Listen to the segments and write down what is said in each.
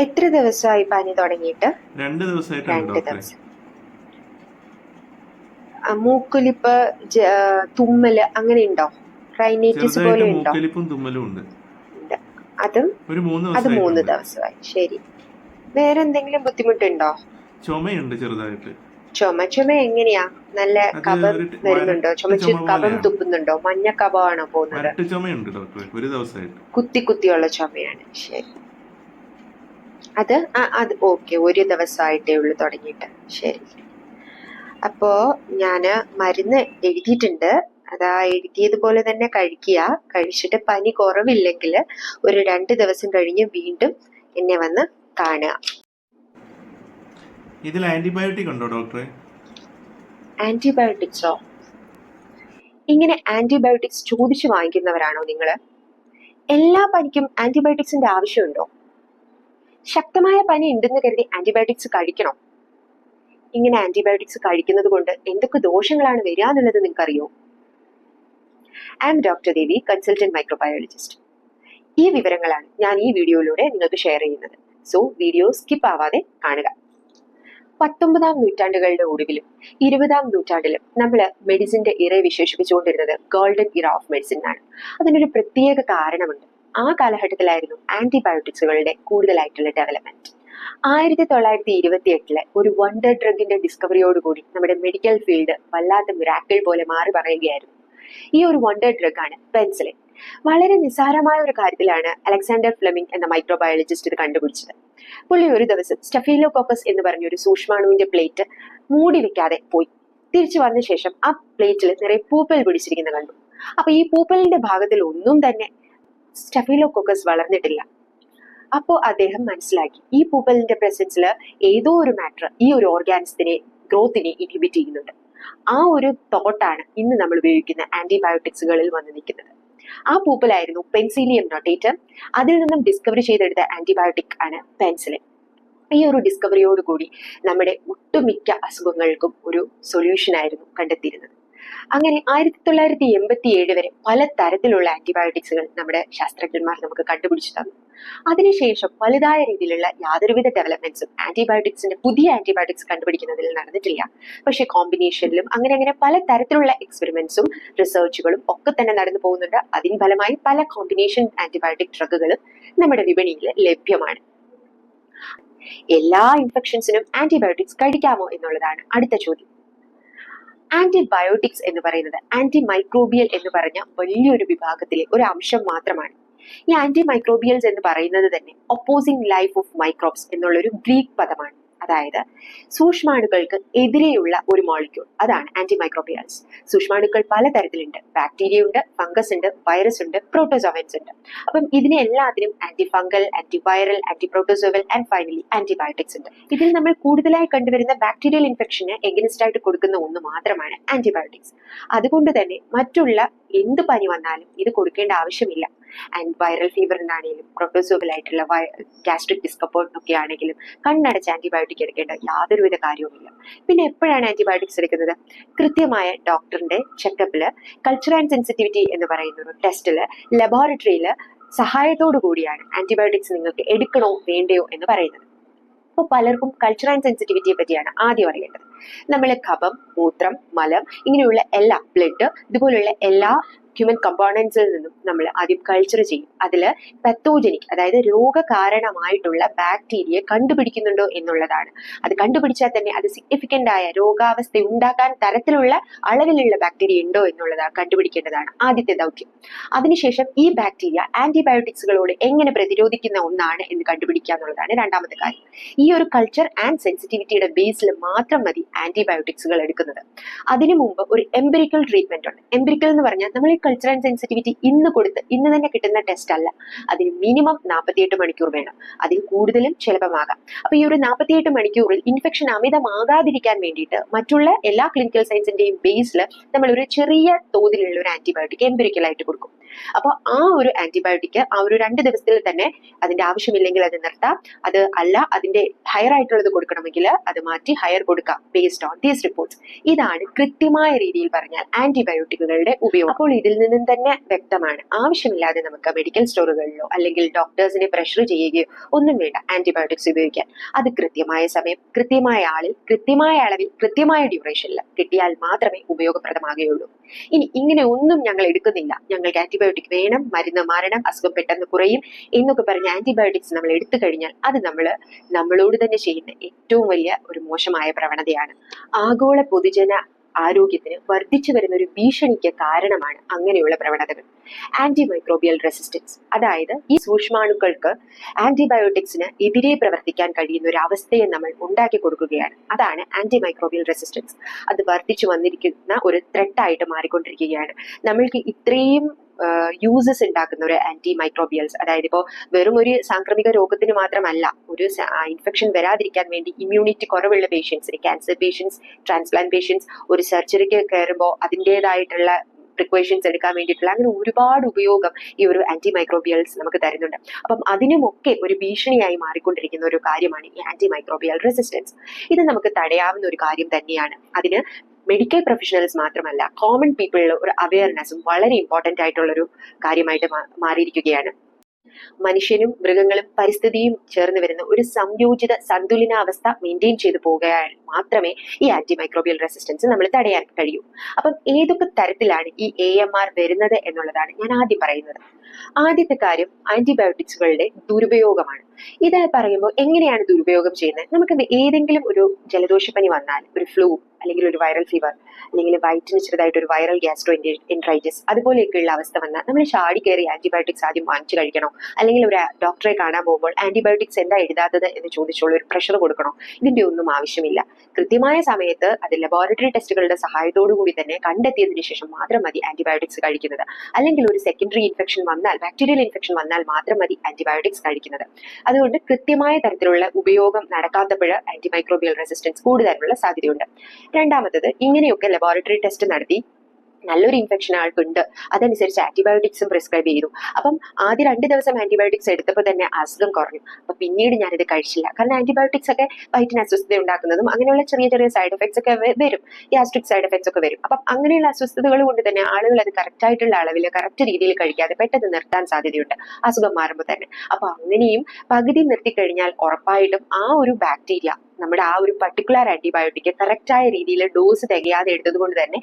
എത്ര ദിവസമായി പനി തുടങ്ങിയിട്ട്? 2 ദിവസമായിട്ടുണ്ട് 2 ഡോക്ടറെ. ദിവസം. മൂക്കൊലിപ്പ്, തുമ്മല് അങ്ങനെ ഉണ്ടോ? റൈനൈറ്റിസ് ചെറുതായിട്ട് പോലെ ഉണ്ടോ? മൂക്കൊലിപ്പും തുമ്മലും ഉണ്ട്. ഉണ്ട്. അതും ഒരു 3 അത് 3 ദിവസമായിട്ടുണ്ട്. ദിവസമായി. ശരി. വേറെ എന്തെങ്കിലും ബുദ്ധിമുട്ടുണ്ടോ? ചുമയുണ്ട് ചെറുതായിട്ട്. ചുമ എങ്ങനെയാ? നല്ല അത് കഫം ഒരു വരുന്നുണ്ടോ? വരട്ട് ചുമച്ച് ചുമ കഫം പോലെയാണ്. തുപ്പുന്നുണ്ടോ? മഞ്ഞ കഫമാണോ പോകുന്നത്? വരട്ട് ചുമയുണ്ട് ഡോക്ടറെ, ഒരു ദിവസമായിട്ട്. കുത്തിയുള്ള ചുമയാണ്. ശരി. അത് ഓക്കെ. 1 ദിവസമായിട്ടേ ഉള്ളൂ തുടങ്ങിയിട്ട്. ശരി. അപ്പോ ഞാന് മരുന്ന് എഴുതിയിട്ടുണ്ട്. അതാ എഴുതിയതുപോലെ തന്നെ കഴിക്കുക. കഴിച്ചിട്ട് പനി കുറവില്ലെങ്കിൽ ഒരു 2 ദിവസം കഴിഞ്ഞ് വീണ്ടും എന്നെ വന്ന് കാണുക. ഇതിൽ ആന്റിബയോട്ടിക് ഉണ്ടോ ഡോക്ടറെ? ആന്റിബയോട്ടിക്സോ? ഇങ്ങനെ ആന്റിബയോട്ടിക്സ് ചോദിച്ചു വാങ്ങിക്കുന്നവരാണോ നിങ്ങള്? എല്ലാ പനിക്കും ആന്റിബയോട്ടിക്സിന്റെ ആവശ്യമുണ്ടോ? ശക്തമായ പനി ഉണ്ടെന്ന് കരുതി ആന്റിബയോട്ടിക്സ് കഴിക്കണോ? ഇങ്ങനെ ആന്റിബയോട്ടിക്സ് കഴിക്കുന്നത് കൊണ്ട് എന്തൊക്കെ ദോഷങ്ങളാണ് വരിക എന്നുള്ളത് നിങ്ങൾക്കറിയോ? I M doctor Devi, consultant microbiologist. ഈ വിവരങ്ങളാണ് ഞാൻ ഈ വീഡിയോയിലൂടെ നിങ്ങൾക്ക് ഷെയർ ചെയ്യുന്നത്. സോ വീഡിയോ സ്കിപ്പ് ആവാതെ കാണുക. 19-ാം നൂറ്റാണ്ടുകളുടെ ഒടുവിലും 20-ാം നൂറ്റാണ്ടിലും നമ്മൾ മെഡിസിന്റെ ഇറ വിശേഷിപ്പിച്ചുകൊണ്ടിരുന്നത് ഗോൾഡൻ ഇറ ഓഫ് മെഡിസിൻ എന്നാണ്. അതിനൊരു പ്രത്യേക കാരണമുണ്ട്. ആ കാലഘട്ടത്തിലായിരുന്നു ആന്റിബയോട്ടിക്സുകളുടെ കൂടുതലായിട്ടുള്ള ഡെവലപ്മെന്റ്. 1928 ഒരു വണ്ടർ ഡ്രഗിന്റെ ഡിസ്കവറിയോടുകൂടി നമ്മുടെ മെഡിക്കൽ ഫീൽഡ് വല്ലാത്ത മിറാക്കിൾ പോലെ മാറി പറയുകയായിരുന്നു. ഈ ഒരു വണ്ടർ ഡ്രഗ് ആണ് പെൻസിലിൻ. വളരെ നിസ്സാരമായ ഒരു കാര്യത്തിലാണ് അലക്സാണ്ടർ ഫ്ലെമിംഗ് എന്ന മൈക്രോബയോളജിസ്റ്റ് ഇത് കണ്ടുപിടിച്ചത്. പുള്ളി ഒരു ദിവസം സ്റ്റഫീലോകോക്കസ് എന്ന് പറഞ്ഞ ഒരു സൂക്ഷ്മാണുവിന്റെ പ്ലേറ്റ് മൂടി വെക്കാതെ പോയി. തിരിച്ചു വന്ന ശേഷം ആ പ്ലേറ്റിൽ നിറയെ പൂപ്പൽ പിടിച്ചിരിക്കുന്ന കണ്ടു. അപ്പൊ ഈ പൂപ്പലിന്റെ ഭാഗത്തിൽ ഒന്നും തന്നെ സ്റ്റഫീലോകോക്കസ് വളർന്നിട്ടില്ല. അപ്പോ അദ്ദേഹം മനസ്സിലാക്കി ഈ പൂപ്പലിന്റെ പ്രസൻസിൽ ഏതോ ഒരു മാറ്റർ ഈ ഒരു ഓർഗാനിസത്തിനെ ഗ്രോത്തിനെ ഇൻഹിബിറ്റ് ചെയ്യുന്നുണ്ട്. ആ ഒരു തോട്ടാണ് ഇന്ന് നമ്മൾ ഉപയോഗിക്കുന്ന ആന്റിബയോട്ടിക്സുകളിൽ വന്ന് നിൽക്കുന്നത്. ആ പൂപ്പലായിരുന്നു പെൻസിലിയം നൊട്ടേറ്റം. അതിൽ നിന്നും ഡിസ്കവറി ചെയ്തെടുത്ത ആന്റിബയോട്ടിക് ആണ് പെൻസിലിൻ. ഈ ഒരു ഡിസ്കവറിയോടുകൂടി നമ്മുടെ ഒട്ടുമിക്ക അസുഖങ്ങൾക്കും ഒരു സൊല്യൂഷൻ ആയിരുന്നു കണ്ടെത്തിയിരുന്നത്. അങ്ങനെ 1987 വരെ പല തരത്തിലുള്ള ആന്റിബയോട്ടിക്സുകൾ നമ്മുടെ ശാസ്ത്രജ്ഞന്മാർ നമുക്ക് കണ്ടുപിടിച്ചു തന്നു. അതിനുശേഷം വലുതായ രീതിയിലുള്ള യാതൊരുവിധ ഡെവലപ്മെന്റ്സും പുതിയ ആന്റിബയോട്ടിക്സ് കണ്ടുപിടിക്കുന്നതിൽ നടന്നിട്ടില്ല. പക്ഷെ കോമ്പിനേഷനിലും അങ്ങനെ പല തരത്തിലുള്ള എക്സ്പെരിമെന്റ്സും റിസർച്ചുകളും ഒക്കെ തന്നെ നടന്നു പോകുന്നുണ്ട്. അതിന് ഫലമായി പല കോമ്പിനേഷൻ ആന്റിബയോട്ടിക് ഡ്രഗുകളും നമ്മുടെ വിപണിയിൽ ലഭ്യമാണ്. എല്ലാ ഇൻഫെക്ഷൻസിനും ആന്റിബയോട്ടിക്സ് കഴിക്കാമോ എന്നുള്ളതാണ് അടുത്ത ചോദ്യം. ആന്റിബയോട്ടിക്സ് എന്ന് പറയുന്നത് ആന്റി മൈക്രോബിയൽ എന്ന് പറഞ്ഞ വലിയൊരു വിഭാഗത്തിലെ ഒരു അംശം മാത്രമാണ്. ഈ ആന്റി മൈക്രോബിയൽസ് എന്ന് പറയുന്നത് തന്നെ ഒപ്പോസിംഗ് ലൈഫ് ഓഫ് മൈക്രോബ്സ് എന്നുള്ളൊരു ഗ്രീക്ക് പദമാണ്. അതായത് സൂക്ഷ്മാണുക്കൾക്ക് എതിരെയുള്ള ഒരു മോളിക്യൂൾ, അതാണ് ആന്റി മൈക്രോബിയൽസ്. സൂക്ഷ്മാണുക്കൾ പലതരത്തിലുണ്ട്. ബാക്ടീരിയ ഉണ്ട്, ഫംഗസ് ഉണ്ട്, വൈറസ് ഉണ്ട്, പ്രോട്ടോസോവൻസ് ഉണ്ട്. അപ്പം ഇതിനെ എല്ലാത്തിനും anti fungal, anti viral, anti protozoal and finally antibiotics ഉണ്ട്. ഇതിൽ നമ്മൾ കൂടുതലായി കണ്ടുവരുന്ന ബാക്ടീരിയൽ ഇൻഫെക്ഷന് എഗനിസ്റ്റ് ആയിട്ട് കൊടുക്കുന്ന ഒന്ന് മാത്രമാണ് ആന്റിബയോട്ടിക്സ്. അതുകൊണ്ട് തന്നെ മറ്റുള്ള എന്ത് പനി വന്നാലും ഇത് കൊടുക്കേണ്ട ആവശ്യമില്ല. ആൻഡ് വൈറൽ ഫീവറിനാണെങ്കിലും പ്രോട്ടോസോവൽ ആയിട്ടുള്ള ഗാസ്ട്രിക് ഡിസ്കംഫോർട്ട് ഒക്കെ ആണെങ്കിലും കണ്ണടച്ച് ആന്റിബയോട്ടിക് എടുക്കേണ്ട യാതൊരുവിധ കാര്യവുമില്ല. പിന്നെ എപ്പോഴാണ് ആന്റിബയോട്ടിക്സ് എടുക്കുന്നത്? കൃത്യമായ ഡോക്ടറിന്റെ ചെക്കപ്പില്, കൾച്ചർ ആൻഡ് സെൻസിറ്റിവിറ്റി എന്ന് പറയുന്ന ഒരു ടെസ്റ്റില്, ലബോറട്ടറിയില് സഹായത്തോടു കൂടിയാണ് ആന്റിബയോട്ടിക്സ് നിങ്ങൾക്ക് എടുക്കണോ വേണ്ടയോ എന്ന് പറയുന്നത്. അപ്പോൾ പലർക്കും കൾച്ചർ ആൻഡ് സെൻസിറ്റിവിറ്റിയെ പറ്റിയാണ് ആദ്യം അറിയേണ്ടത്. നമ്മൾ കഫം, മൂത്രം, മലം, ഇങ്ങനെയുള്ള എല്ലാ ബ്ലഡ്, ഇതുപോലുള്ള എല്ലാ ഹ്യൂമൻ കമ്പോണൻസിൽ നിന്നും നമ്മൾ ആദ്യം കൾച്ചർ ചെയ്യും. അതിൽ പത്തോജനിക്, അതായത് രോഗകാരണമായിട്ടുള്ള ബാക്ടീരിയ കണ്ടുപിടിക്കുന്നുണ്ടോ എന്നുള്ളതാണ്. അത് കണ്ടുപിടിച്ചാൽ തന്നെ അത് സിഗ്നിഫിക്കന്റ് ആയ രോഗാവസ്ഥ ഉണ്ടാക്കാൻ തരത്തിലുള്ള അളവിലുള്ള ബാക്ടീരിയ ഉണ്ടോ എന്നുള്ളതാണ് കണ്ടുപിടിക്കേണ്ടതാണ് ആദ്യത്തെ ദൗത്യം. അതിനുശേഷം ഈ ബാക്ടീരിയ ആന്റിബയോട്ടിക്സുകളോട് എങ്ങനെ പ്രതിരോധിക്കുന്ന ഒന്നാണ് എന്ന് കണ്ടുപിടിക്കുക എന്നുള്ളതാണ് രണ്ടാമത്തെ കാര്യം. ഈ ഒരു കൾച്ചർ ആൻഡ് സെൻസിറ്റിവിറ്റിയുടെ ബേസിൽ മാത്രം മതി ആന്റിബയോട്ടിക്സുകൾ എടുക്കുന്നത്. അതിനു മുമ്പ് ഒരു എംപിരിക്കൽ ട്രീറ്റ്മെന്റ് ഉണ്ട്. എംപിരിക്കൽ എന്ന് പറഞ്ഞാൽ നമ്മൾ ഈ കൾച്ചർ ആൻഡ് സെൻസിറ്റിവിറ്റി ഇന്ന് തന്നെ കിട്ടുന്ന ടെസ്റ്റ് അല്ല. അതിന് മിനിമം 48 മണിക്കൂർ വേണം. അതിൽ കൂടുതലും ചിലപ്പമാകാം. അപ്പൊ ഈ ഒരു 48 മണിക്കൂറിൽ ഇൻഫെക്ഷൻ അമിതമാകാതിരിക്കാൻ വേണ്ടിയിട്ട് മറ്റുള്ള എല്ലാ ക്ലിനിക്കൽ സയൻസിന്റെയും ബേസിൽ നമ്മൾ ഒരു ചെറിയ തോതിലുള്ള ഒരു ആന്റിബയോട്ടിക് എംപിരിക്കലായിട്ട് കൊടുക്കും. അപ്പോൾ ആ ഒരു ആന്റിബയോട്ടിക് ആ ഒരു 2 ദിവസത്തിൽ തന്നെ അതിന്റെ ആവശ്യമില്ലെങ്കിൽ അത് നിർത്താം. അത് അല്ല അതിന്റെ ഹയർ ആയിട്ടുള്ളത് കൊടുക്കണമെങ്കിൽ അത് മാറ്റി ഹയർ കൊടുക്കാം ബേസ്ഡ് ഓൺ ദീസ് റിപ്പോർട്ട്സ്. ഇതാണ് കൃത്യമായ രീതിയിൽ പറഞ്ഞാൽ ആന്റിബയോട്ടിക്കുകളുടെ ഉപയോഗം. അപ്പോൾ ഇതിൽ നിന്നും തന്നെ വ്യക്തമാണ്, ആവശ്യമില്ലാതെ നമുക്ക് മെഡിക്കൽ സ്റ്റോറുകളിലോ അല്ലെങ്കിൽ ഡോക്ടേഴ്സിനെ പ്രഷർ ചെയ്യുകയോ ഒന്നും വേണ്ട ആന്റിബയോട്ടിക്സ് ഉപയോഗിക്കാൻ. അത് കൃത്യമായ സമയം, കൃത്യമായ ആളിൽ, കൃത്യമായ അളവിൽ, കൃത്യമായ ഡ്യൂറേഷനിൽ കിട്ടിയാൽ മാത്രമേ ഉപയോഗപ്രദമാകുകയുള്ളൂ. ഇനി ഇങ്ങനെ ഒന്നും ഞങ്ങൾ എടുക്കുന്നില്ല, ഞങ്ങൾക്ക് ആന്റിബയോട്ടിക് വേണം, മരുന്ന് മാറണം, അസുഖം പെട്ടെന്ന് കുറയും എന്നൊക്കെ പറഞ്ഞ് ആന്റിബയോട്ടിക്സ് നമ്മൾ എടുത്തു കഴിഞ്ഞാൽ അത് നമ്മളോട് തന്നെ ചെയ്യുന്ന ഏറ്റവും വലിയ ഒരു മോശമായ പ്രവണതയാണ്. ആഗോള പൊതുജന ആരോഗ്യത്തിന് വർദ്ധിച്ചു വരുന്ന ഒരു ഭീഷണിക്ക് കാരണമാണ് അങ്ങനെയുള്ള പ്രവണതകൾ. ആന്റിമൈക്രോബിയൽ റെസിസ്റ്റൻസ്, അതായത് ഈ സൂക്ഷ്മാണുക്കൾക്ക് ആന്റിബയോട്ടിക്സിന് എതിരെ പ്രവർത്തിക്കാൻ കഴിയുന്ന ഒരു അവസ്ഥയെ നമ്മൾ ഉണ്ടാക്കി കൊടുക്കുകയാണ്. അതാണ് ആന്റിമൈക്രോബിയൽ റെസിസ്റ്റൻസ്. അത് വർദ്ധിച്ചു വന്നിരിക്കുന്ന ഒരു ത്രെട്ടായിട്ട് മാറിക്കൊണ്ടിരിക്കുകയാണ്. നമ്മൾക്ക് ഇത്രയും യൂസസ് ഉണ്ടാക്കുന്ന ഒരു ആന്റി മൈക്രോബിയൽസ്, അതായത് ഇപ്പോൾ വെറും ഒരു സാംക്രമിക രോഗത്തിന് മാത്രമല്ല, ഒരു ഇൻഫെക്ഷൻ വരാതിരിക്കാൻ വേണ്ടി ഇമ്മ്യൂണിറ്റി കുറവുള്ള പേഷ്യൻസിന്, ക്യാൻസർ പേഷ്യൻസ്, ട്രാൻസ്പ്ലാന്റ് പേഷ്യൻസ്, ഒരു സർജറിക്ക് കയറുമ്പോൾ അതിൻ്റെതായിട്ടുള്ള പ്രിക്കോഷൻസ് എടുക്കാൻ വേണ്ടിയിട്ടുള്ള അങ്ങനെ ഒരുപാട് ഉപയോഗം ഈ ഒരു ആന്റി മൈക്രോബിയൽസ് നമുക്ക് തരുന്നുണ്ട്. അപ്പം അതിനുമൊക്കെ ഒരു ഭീഷണിയായി മാറിക്കൊണ്ടിരിക്കുന്ന ഒരു കാര്യമാണ് ഈ ആന്റി മൈക്രോബിയൽ റെസിസ്റ്റൻസ്. ഇത് നമുക്ക് തടയാവുന്ന ഒരു കാര്യം തന്നെയാണ്. അതിന് മെഡിക്കൽ പ്രൊഫഷണൽസ് മാത്രമല്ല, കോമൺ പീപ്പിളിൽ ഒരു അവയർനെസ്സും വളരെ ഇമ്പോർട്ടൻ്റ് ആയിട്ടുള്ള ഒരു കാര്യമായിട്ട് മാറിയിരിക്കുകയാണ്. മനുഷ്യനും മൃഗങ്ങളും പരിസ്ഥിതിയും ചേർന്ന് വരുന്ന ഒരു സംയോജിത സന്തുലനാവസ്ഥ മെയിൻറ്റെയിൻ ചെയ്തു പോകാൻ മാത്രമേ ഈ ആന്റിമൈക്രോബിയൽ റെസിസ്റ്റൻസ് നമ്മൾ തടയാൻ കഴിയൂ. അപ്പം ഏതൊക്കെ തരത്തിലാണ് ഈ AMR വരുന്നത് എന്നുള്ളതാണ് ഞാൻ ആദ്യം പറയുന്നത്. ആദ്യത്തെ കാര്യം ആന്റിബയോട്ടിക്സുകളുടെ ദുരുപയോഗമാണ്. ഇത് പറയുമ്പോൾ എങ്ങനെയാണ് ദുരുപയോഗം ചെയ്യുന്നത്? നമുക്ക് ഏതെങ്കിലും ഒരു ജലദോഷപ്പനി വന്നാൽ, ഒരു ഫ്ലൂ അല്ലെങ്കിൽ ഒരു വൈറൽ ഫീവർ അല്ലെങ്കിൽ വയറ്റിന് ചെറുതായിട്ട് ഒരു വൈറൽ ഗ്യാസ്ട്രോ എൻട്രൈറ്റിസ് അതുപോലെയൊക്കെയുള്ള അവസ്ഥ വന്നാൽ നമ്മൾ ചാടി കയറി ആന്റിബയോട്ടിക്സ് ആദ്യം വാങ്ങിച്ചു കഴിക്കണോ, അല്ലെങ്കിൽ ഒരു ഡോക്ടറെ കാണാൻ പോകുമ്പോൾ ആന്റിബയോട്ടിക്സ് എന്താ എഴുതാത്തത് എന്ന് ചോദിച്ചുള്ള ഒരു പ്രഷർ കൊടുക്കണോ? ഇതിന്റെ ഒന്നും ആവശ്യമില്ല. കൃത്യമായ സമയത്ത് അത് ലബോറട്ടറി ടെസ്റ്റുകളുടെ സഹായത്തോടു കൂടി തന്നെ കണ്ടെത്തിയതിനു ശേഷം മാത്രം മതി ആന്റിബയോട്ടിക്സ് കഴിക്കുന്നത്. അല്ലെങ്കിൽ ഒരു സെക്കൻഡറി ഇൻഫെക്ഷൻ വന്നാൽ, ബാക്ടീരിയൽ ഇൻഫെക്ഷൻ വന്നാൽ മാത്രം മതി ആന്റിബയോട്ടിക്സ് കഴിക്കുന്നത്. അതുകൊണ്ട് കൃത്യമായ തരത്തിലുള്ള ഉപയോഗം നടക്കാത്തപ്പോൾ ആന്റിമൈക്രോബിയൽ റെസിസ്റ്റൻസ് കൂടുതലുള്ള സാധ്യതയുണ്ട്. രണ്ടാമത്തത്, ഇങ്ങനെയൊക്കെ ലബോറട്ടറി ടെസ്റ്റ് നടത്തി നല്ലൊരു ഇൻഫെക്ഷൻ ആൾക്കുണ്ട്, അതനുസരിച്ച് ആന്റിബയോട്ടിക്സും പ്രിസ്ക്രൈബ് ചെയ്തു. അപ്പം ആദ്യ 2 ദിവസം ആന്റിബയോട്ടിക്സ് എടുത്തപ്പോൾ തന്നെ അസുഖം കുറഞ്ഞു. അപ്പൊ പിന്നീട് ഞാനിത് കഴിച്ചില്ല. കാരണം ആന്റിബയോട്ടിക്സ് ഒക്കെ വയറ്റിന് അസ്വസ്ഥത ഉണ്ടാക്കുന്നതും അങ്ങനെയുള്ള ചെറിയ ചെറിയ സൈഡ് എഫക്ട്സ് ഒക്കെ വരും, ഗ്യാസ്ട്രിക് സൈഡ് എഫക്ട്സ് ഒക്കെ വരും. അപ്പം അങ്ങനെയുള്ള അസ്വസ്ഥതകൾ കൊണ്ട് തന്നെ ആളുകൾ അത് കറക്റ്റ് ആയിട്ടുള്ള അളവിൽ കറക്റ്റ് രീതിയിൽ കഴിക്കാതെ പെട്ടെന്ന് നിർത്താൻ സാധ്യതയുണ്ട് അസുഖം മാറുമ്പോൾ തന്നെ. അപ്പൊ അങ്ങനെയും പകുതി നിർത്തിക്കഴിഞ്ഞാൽ ഉറപ്പായിട്ടും ആ ഒരു ബാക്ടീരിയ നമ്മുടെ ആ ഒരു പർട്ടിക്കുലർ ആന്റിബയോട്ടിക് കറക്റ്റായ രീതിയിൽ ഡോസ് തികയാതെ എടുത്തത് കൊണ്ട് തന്നെ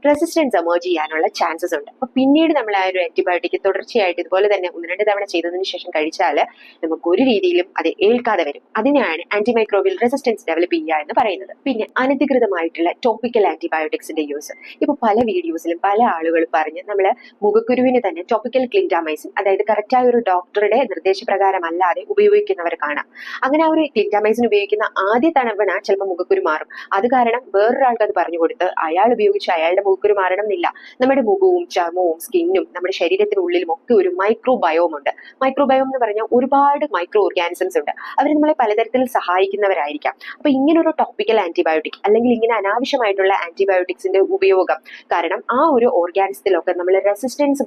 റെസിസ്റ്റൻസ് എമേർജ് ചെയ്യാനുള്ള ചാൻസസ് ഉണ്ട്. അപ്പൊ പിന്നീട് നമ്മൾ ആ ഒരു ആന്റിബയോട്ടിക് തുടർച്ചയായിട്ട് ഇതുപോലെ തന്നെ 1-2 തവണ ചെയ്തതിനു ശേഷം കഴിച്ചാൽ നമുക്ക് ഒരു രീതിയിലും അത് ഏൽക്കാതെ വരും. അതിനാണ് ആന്റിമൈക്രോബിയൽ റെസിസ്റ്റൻസ് ഡെവലപ്പ് ചെയ്യുക എന്ന് പറയുന്നത്. പിന്നെ അനധികൃതമായിട്ടുള്ള ടോപ്പിക്കൽ ആന്റിബയോട്ടിക്സിന്റെ യൂസ്. ഇപ്പൊ പല വീഡിയോസിലും പല ആളുകളും പറഞ്ഞ് നമ്മൾ മുഖക്കുരുവിന് തന്നെ ടോപ്പിക്കൽ ക്ലിൻഡാമൈസിൻ, അതായത് കറക്റ്റായ ഒരു ഡോക്ടറുടെ നിർദ്ദേശപ്രകാരം അല്ലാതെ ഉപയോഗിക്കുന്നവർ കാണാം. അങ്ങനെ ആ ഒരു ക്ലിൻഡാമൈസിൻ ഉപയോഗിക്കുന്ന ആദ്യ തവണ ചിലപ്പോൾ മുഖക്കുരു മാറും. അത് കാരണം വേറൊരാൾക്ക് അത് പറഞ്ഞു കൊടുത്ത് അയാൾ ഉപയോഗിച്ച് അയാളുടെ മുഖക്കുരു മാറണം എന്നില്ല. നമ്മുടെ മുഖവും ചർമ്മവും സ്കിന്നും നമ്മുടെ ശരീരത്തിനുള്ളിലും ഒക്കെ ഒരു മൈക്രോബയോം ഉണ്ട്. മൈക്രോബയോം എന്ന് പറഞ്ഞാൽ ഒരുപാട് മൈക്രോ ഓർഗാനിസംസ് ഉണ്ട്. അവർ നമ്മളെ പലതരത്തിൽ സഹായിക്കുന്നവരായിരിക്കാം. അപ്പൊ ഇങ്ങനൊരു ടോപ്പിക്കൽ ആന്റിബയോട്ടിക് അല്ലെങ്കിൽ ഇങ്ങനെ അനാവശ്യമായിട്ടുള്ള ആന്റിബയോട്ടിക്സിന്റെ ഉപയോഗം കാരണം ആ ഒരു ഓർഗാനിസത്തിലൊക്കെ നമ്മൾ റെസിസ്റ്റൻസ്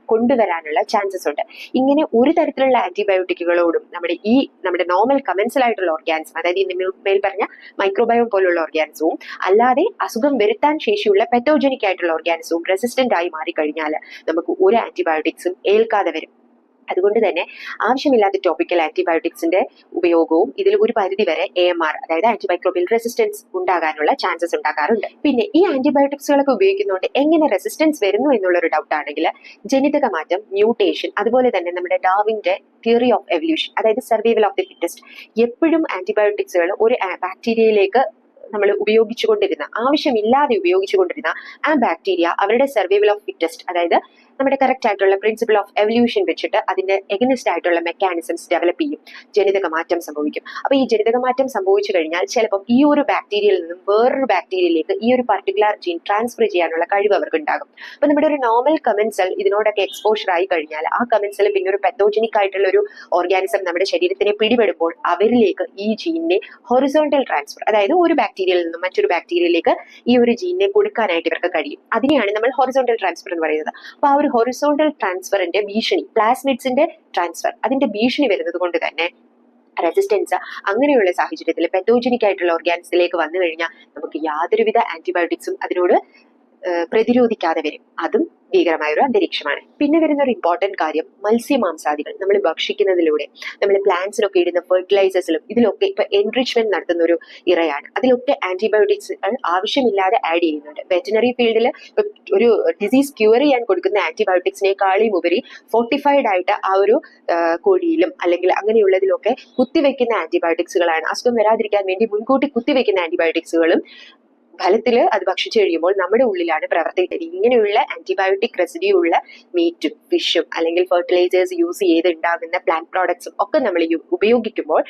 കൊണ്ടുവരാനുള്ള ചാൻസസ് ഉണ്ട്. ഇങ്ങനെ ഒരു തരത്തിലുള്ള ആന്റിബയോട്ടിക്കുകളോടും നമ്മുടെ നോർമൽ കമൻസൽ ആയിട്ടുള്ള ഓർഗാനിസം, അതായത് ഈ മേൽ പറഞ്ഞ മൈക്രോബയോം പോലുള്ള ഓർഗാനിസവും അല്ലാതെ അസുഖം വരുത്താൻ ശേഷിയുള്ള പെത്തോജനിക് ആയിട്ടുള്ള ഓർഗാനിസവും റെസിസ്റ്റന്റ് ആയി മാറിക്കഴിഞ്ഞാൽ നമുക്ക് ഒരു ആന്റിബയോട്ടിക്സും ഏൽക്കാതെ വരും. അതുകൊണ്ട് തന്നെ ആവശ്യമില്ലാത്ത ടോപ്പിക്കൽ ആന്റിബയോട്ടിക്സിന്റെ ഉപയോഗവും ഇതിൽ ഒരു പരിധി വരെ AMR, അതായത് ആന്റിമൈക്രോബിയൽ റെസിസ്റ്റൻസ് ഉണ്ടാകാനുള്ള ചാൻസസ് ഉണ്ടാകാറുണ്ട്. പിന്നെ ഈ ആന്റിബയോട്ടിക്സുകളൊക്കെ ഉപയോഗിക്കുന്നതുകൊണ്ട് എങ്ങനെ റെസിസ്റ്റൻസ് വരുന്നു എന്നുള്ളൊരു ഡൗട്ട് ആണെങ്കിൽ ജനിതക മാറ്റം, മ്യൂട്ടേഷൻ, അതുപോലെ തന്നെ നമ്മുടെ ഡാർവിന്റെ തിയറി ഓഫ് എവല്യൂഷൻ, അതായത് സർവൈവൽ ഓഫ് ദി ഫിറ്റസ്റ്റ്. എപ്പോഴും ആന്റിബയോട്ടിക്സുകൾ ഒരു ബാക്ടീരിയയിലേക്ക് നമ്മൾ ആവശ്യമില്ലാതെ ഉപയോഗിച്ചുകൊണ്ടിരുന്ന ആ ബാക്ടീരിയ അവരുടെ സർവൈവൽ ഓഫ് ഫിറ്റസ്റ്റ്, അതായത് നമ്മുടെ കറക്റ്റ് ആയിട്ടുള്ള പ്രിൻസിപ്പിൾ ഓഫ് എവല്യൂഷൻ വെച്ചിട്ട് അതിന്റെ എഗനിസ്റ്റ് ആയിട്ടുള്ള മെക്കാനിസംസ് ഡെവലപ്പ് ചെയ്യും, ജനിതക മാറ്റം സംഭവിക്കും. അപ്പൊ ഈ ജനിതക മാറ്റം സംഭവിച്ചു കഴിഞ്ഞാൽ ചിലപ്പോൾ ഈ ഒരു ബാക്ടീരിയയിൽ നിന്നും വേറൊരു ബാക്ടീരിയയിലേക്ക് ഈ ഒരു പർട്ടിക്കുലർ ജീൻ ട്രാൻസ്ഫർ ചെയ്യാനുള്ള കഴിവ് അവർക്ക് ഉണ്ടാകും. അപ്പൊ നമ്മുടെ ഒരു നോർമൽ കമൻസൽ ഇതിനോടൊക്കെ എക്സ്പോഷർ ആയി കഴിഞ്ഞാൽ ആ കമൻസൽ പിന്നെ ഒരു പെത്തോജനിക് ആയിട്ടുള്ള ഒരു ഓർഗാനിസം നമ്മുടെ ശരീരത്തിനെ പിടിപെടുമ്പോൾ അവരിലേക്ക് ഈ ജീനിനെ ഹൊറിസോണ്ടൽ ട്രാൻസ്ഫർ, അതായത് ഒരു ബാക്ടീരിയയിൽ നിന്നും മറ്റൊരു ബാക്ടീരിയയിലേക്ക് ഈ ഒരു ജീനിനെ കൊടുക്കാനായിട്ട് ഇവർക്ക് കഴിയും. അതിനെയാണ് നമ്മൾ ഹൊറിസോണ്ടൽ ട്രാൻസ്ഫർ എന്ന് പറയുന്നത്. അപ്പൊ ആ ഒരു ഹൊറിസോണ്ടൽ ട്രാൻസ്ഫറിന്റെ ഭീഷണി, പ്ലാസ്മിഡ്സിന്റെ ട്രാൻസ്ഫർ അതിന്റെ ഭീഷണി വരുന്നത് കൊണ്ട് തന്നെ റെസിസ്റ്റൻസ് അങ്ങനെയുള്ള സാഹചര്യത്തിൽ പെത്തോജനിക് ആയിട്ടുള്ള ഓർഗാനിസത്തിലേക്ക് വന്നു കഴിഞ്ഞാൽ നമുക്ക് യാതൊരുവിധ ആന്റിബയോട്ടിക്സും അതിനോട് പ്രതിരോധിക്കാതെ വരും. അതും ഭീകരമായ ഒരു അന്തരീക്ഷമാണ്. പിന്നെ വരുന്ന ഒരു ഇമ്പോർട്ടന്റ് കാര്യം, മത്സ്യമാംസാദികൾ നമ്മൾ ഭക്ഷിക്കുന്നതിലൂടെ നമ്മൾ പ്ലാന്റ്സിലൊക്കെ ഇടുന്ന ഫെർട്ടിലൈസേഴ്സിലും ഇതിലൊക്കെ ഇപ്പൊ എൻറിച്ച്മെന്റ് നടത്തുന്ന ഒരു ഇറയാണ്. അതിലൊക്കെ ആന്റിബയോട്ടിക്സ് ആവശ്യമില്ലാതെ ആഡ് ചെയ്യുന്നുണ്ട്. വെറ്റിനറി ഫീൽഡിൽ ഒരു ഡിസീസ് ക്യൂർ ചെയ്യാൻ കൊടുക്കുന്ന ആന്റിബയോട്ടിക്സിനേക്കാളും ഉപരി ഫോർട്ടിഫൈഡ് ആയിട്ട് ആ ഒരു കോഴിയിലും അല്ലെങ്കിൽ അങ്ങനെയുള്ളതിലൊക്കെ കുത്തിവെക്കുന്ന ആന്റിബയോട്ടിക്സുകളാണ്. അസുഖം വരാതിരിക്കാൻ വേണ്ടി മുൻകൂട്ടി കുത്തിവെക്കുന്ന ആന്റിബയോട്ടിക്സുകളും ഫലത്തില് അത് ഭക്ഷിച്ചു കഴിയുമ്പോൾ നമ്മുടെ ഉള്ളിലാണ് പ്രവർത്തിക്കുന്നത്. ഇങ്ങനെയുള്ള ആന്റിബയോട്ടിക് റെസിഡ്യൂ ഉള്ള മീറ്റും ഫിഷും അല്ലെങ്കിൽ ഫെർട്ടിലൈസേഴ്സ് യൂസ് ചെയ്ത് ഉണ്ടാകുന്ന പ്ലാന്റ് പ്രോഡക്ട്സും ഒക്കെ നമ്മൾ ഉപയോഗിക്കുമ്പോൾ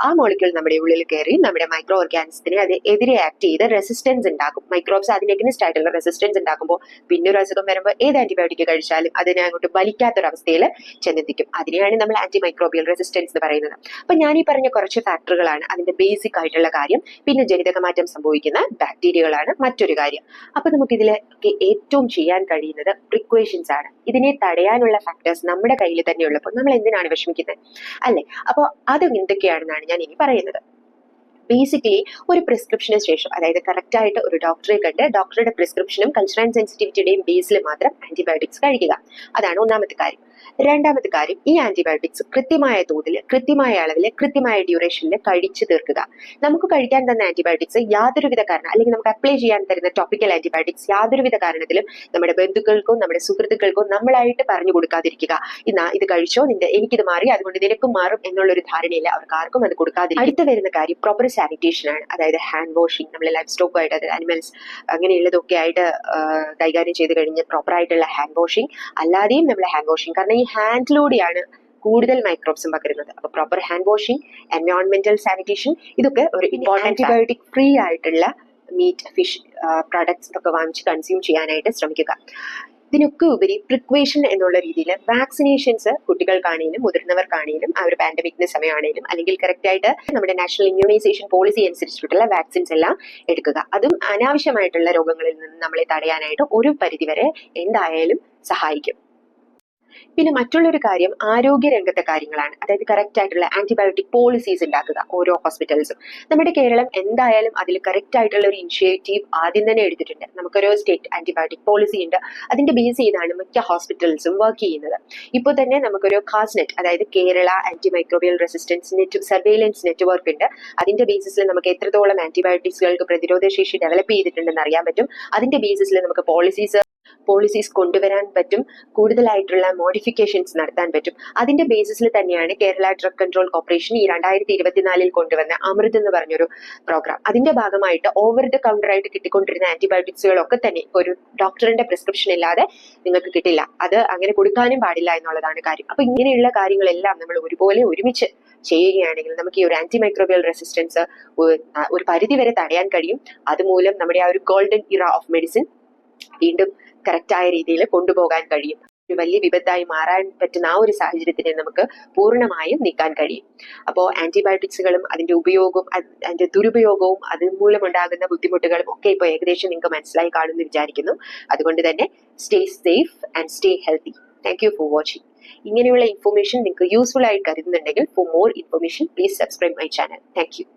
ആ മോളിക്യൂൾ നമ്മുടെ ഉള്ളിൽ കയറി നമ്മുടെ മൈക്രോ ഓർഗാനിസത്തിനെ അത് എതിരെ ആക്ട് ചെയ്ത് റെസിസ്റ്റൻസ് ഉണ്ടാക്കും. മൈക്രോബ്സ് അതിന് എഗനിസ്റ്റ് ആയിട്ടുള്ള റെസിസ്റ്റൻസ് ഉണ്ടാക്കുമ്പോൾ പിന്നെ ഒരു അസുഖം വരുമ്പോൾ ഏത് ആന്റിബയോട്ടിക് കഴിച്ചാലും അതിനെ അങ്ങോട്ട് ബലിക്കാത്തൊരവസ്ഥയിൽ ചെന്നെത്തിക്കും. അതിനെയാണ് നമ്മൾ ആന്റി മൈക്രോബിയൽ റെസിസ്റ്റൻസ് എന്ന് പറയുന്നത്. അപ്പൊ ഞാൻ ഈ പറഞ്ഞ കുറച്ച് ഫാക്ടറുകളാണ് അതിന്റെ ബേസിക് ആയിട്ടുള്ള കാര്യം. പിന്നെ ജനിതക മാറ്റം സംഭവിക്കുന്ന ബാക്ടീരിയകളാണ് മറ്റൊരു കാര്യം. അപ്പൊ നമുക്ക് ഇതിലൊക്കെ ഏറ്റവും ചെയ്യാൻ കഴിയുന്നത് പ്രിക്വേഷൻസ് ആണ്. ഇതിനെ തടയാനുള്ള ഫാക്ടേഴ്സ് നമ്മുടെ കയ്യിൽ തന്നെ ഉള്ളപ്പോൾ നമ്മൾ എന്തിനാണ് വിഷമിക്കുന്നത്, അല്ലെ? അപ്പോൾ അത് എന്തൊക്കെയാണെന്നാണ് ഞാൻ ഇനി പറയുന്നത്. ബേസിക്കലി ഒരു പ്രിസ്ക്രിപ്ഷന് ശേഷം, അതായത് കറക്റ്റ് ആയിട്ട് ഒരു ഡോക്ടറെ കണ്ട് ഡോക്ടറുടെ പ്രിസ്ക്രിപ്ഷനും കൾച്ചർ ആൻഡ് സെൻസിറ്റിവിറ്റിയുടെയും ബേസിൽ മാത്രം ആന്റിബയോട്ടിക്സ് കഴിക്കുക. അതാണ് ഒന്നാമത്തെ കാര്യം. രണ്ടാമത്തെ കാര്യം, ഈ ആന്റിബയോട്ടിക്സ് കൃത്യമായ തോതിൽ, കൃത്യമായ അളവിൽ, കൃത്യമായ ഡ്യൂറേഷനിൽ കഴിച്ചു തീർക്കുക. നമുക്ക് കഴിക്കാൻ തന്ന ആന്റിബയോട്ടിക്സ് യാതൊരുവിധ കാരണം, അല്ലെങ്കിൽ നമുക്ക് അപ്ലൈ ചെയ്യാൻ തരുന്ന ടോപ്പിക്കൽ ആന്റിബയോട്ടിക്സ് യാതൊരുവിധ കാരണത്തിലും നമ്മുടെ ബന്ധുക്കൾക്കോ നമ്മുടെ സുഹൃത്തുക്കൾക്കോ നമ്മളായിട്ട് പറഞ്ഞു കൊടുക്കാതിരിക്കുക. ഇത് കഴിച്ചോ, എനിക്കിത് മാറി അതുകൊണ്ട് നിനക്കും മാറും എന്നുള്ളൊരു ധാരണയില്ല, അവർക്ക് ആർക്കും അത് കൊടുക്കാതിരിക്കുക. അടുത്ത് വരുന്ന കാര്യം പ്രോപ്പർ സാനിറ്റേഷൻ ആണ്. അതായത് ഹാൻഡ് വാഷിംഗ്, നമ്മൾ ലൈഫ് സ്റ്റോക്ക് ആയിട്ട്, അതായത് അനിമൽസ് അങ്ങനെയുള്ളതൊക്കെ ആയിട്ട് കൈകാര്യം ചെയ്ത് കഴിഞ്ഞ് പ്രോപ്പർ ആയിട്ടുള്ള ഹാൻഡ് വാഷിംഗ്, അല്ലാതെയും നമ്മൾ ഹാൻഡ് വാഷിംഗ്, കാരണം ഈ ഹാൻഡിലൂടെയാണ് കൂടുതൽ മൈക്രോബ്സും പകരുന്നത്. അപ്പൊ പ്രോപ്പർ ഹാൻഡ് വാഷിംഗ്, എൻവയോൺമെന്റൽ സാനിറ്റേഷൻ, ഇതൊക്കെ ഒരു ഇമ്പോർട്ടന്റ്. ആന്റിബയോട്ടിക് ഫ്രീ ആയിട്ടുള്ള മീറ്റ്, ഫിഷ് പ്രൊഡക്ട്സ് ഇതൊക്കെ വാങ്ങിച്ച് കൺസ്യൂം ചെയ്യാനായിട്ട് ശ്രമിക്കുക. ഇതിനൊക്കെ ഉപരി പ്രിക്വേഷൻ എന്നുള്ള രീതിയിൽ വാക്സിനേഷൻസ് കുട്ടികൾക്കാണെങ്കിലും മുതിർന്നവർക്കാണെങ്കിലും ആ ഒരു പാൻഡമിക്കിന്റെ സമയമാണെങ്കിലും അല്ലെങ്കിൽ കറക്റ്റ് ആയിട്ട് നമ്മുടെ നാഷണൽ ഇമ്മ്യൂണൈസേഷൻ പോളിസി അനുസരിച്ചിട്ടുള്ള വാക്സിൻസ് എല്ലാം എടുക്കുക. അതും അനാവശ്യമായിട്ടുള്ള രോഗങ്ങളിൽ നിന്ന് നമ്മളെ തടയാനായിട്ട് ഒരു പരിധിവരെ എന്തായാലും സഹായിക്കും. പിന്നെ മറ്റുള്ളൊരു കാര്യം ആരോഗ്യ രംഗത്തെ കാര്യങ്ങളാണ്. അതായത് കറക്റ്റ് ആയിട്ടുള്ള ആന്റിബയോട്ടിക് പോളിസീസ് ഉണ്ടാക്കുക ഓരോ ഹോസ്പിറ്റൽസും. നമ്മുടെ കേരളം എന്തായാലും അതിൽ കറക്റ്റ് ആയിട്ടുള്ള ഒരു ഇനിഷ്യേറ്റീവ് ആദ്യം തന്നെ എടുത്തിട്ടുണ്ട്. നമുക്കൊരു സ്റ്റേറ്റ് ആന്റിബയോട്ടിക് പോളിസി ഉണ്ട്. അതിന്റെ ബേസ് ചെയ്താണ് മിക്ക ഹോസ്പിറ്റൽസും വർക്ക് ചെയ്യുന്നത്. ഇപ്പോൾ തന്നെ നമുക്കൊരു കാസ്നെറ്റ്, അതായത് Kerala anti microbial resistance surveillance network ഉണ്ട്. അതിന്റെ ബേസിസിൽ നമുക്ക് എത്രത്തോളം ആന്റിബയോട്ടിക്സുകൾക്ക് പ്രതിരോധ ശേഷി ഡെവലപ്പ് ചെയ്തിട്ടുണ്ടെന്ന് അറിയാൻ പറ്റും. അതിന്റെ ബേസിസിൽ നമുക്ക് പോളിസീസ് കൊണ്ടുവരാൻ പറ്റും, കൂടുതലായിട്ടുള്ള മോഡിഫിക്കേഷൻസ് നടത്താൻ പറ്റും. അതിന്റെ ബേസിസിൽ തന്നെയാണ് കേരള ഡ്രഗ് കൺട്രോൾ കോർപ്പറേഷൻ ഈ 2024 കൊണ്ടുവന്ന അമൃത് എന്ന് പറഞ്ഞൊരു പ്രോഗ്രാം. അതിന്റെ ഭാഗമായിട്ട് ഓവർ ദ കൗണ്ടർ ആയിട്ട് കിട്ടിക്കൊണ്ടിരുന്ന ആന്റിബയോട്ടിക്സുകളൊക്കെ തന്നെ ഒരു ഡോക്ടറിന്റെ പ്രിസ്ക്രിപ്ഷൻ ഇല്ലാതെ നിങ്ങൾക്ക് കിട്ടില്ല. അത് അങ്ങനെ കൊടുക്കാനും പാടില്ല എന്നുള്ളതാണ് കാര്യം. അപ്പൊ ഇങ്ങനെയുള്ള കാര്യങ്ങളെല്ലാം നമ്മൾ ഒരുപോലെ ഒരുമിച്ച് ചെയ്യുകയാണെങ്കിൽ നമുക്ക് ഈ ഒരു ആന്റി മൈക്രോബിയൽ റെസിസ്റ്റൻസ് ഒരു പരിധി വരെ തടയാൻ കഴിയും. അതുമൂലം നമ്മുടെ ആ ഒരു ഗോൾഡൻ ഇറ ഓഫ് മെഡിസിൻ വീണ്ടും കറക്റ്റായ രീതിയിൽ കൊണ്ടുപോകാൻ കഴിയും. ഒരു വലിയ വിപത്തായി മാറാൻ പറ്റുന്ന ആ ഒരു സാഹചര്യത്തിനെ നമുക്ക് പൂർണ്ണമായും നീക്കാൻ കഴിയും. അപ്പോൾ ആന്റിബയോട്ടിക്സുകളും അതിന്റെ ഉപയോഗവും അതിന്റെ ദുരുപയോഗവും അതുമൂലമുണ്ടാകുന്ന ബുദ്ധിമുട്ടുകളും ഒക്കെ ഇപ്പോൾ ഏകദേശം നിങ്ങൾക്ക് മനസ്സിലായി കാണുമെന്ന് വിചാരിക്കുന്നു. അതുകൊണ്ട് തന്നെ stay safe and stay healthy. Thank you for watching. ഇങ്ങനെയുള്ള ഇൻഫർമേഷൻ നിങ്ങൾക്ക് യൂസ്ഫുൾ ആയി കരുതുന്നുണ്ടെങ്കിൽ for more information please subscribe my channel. Thank U.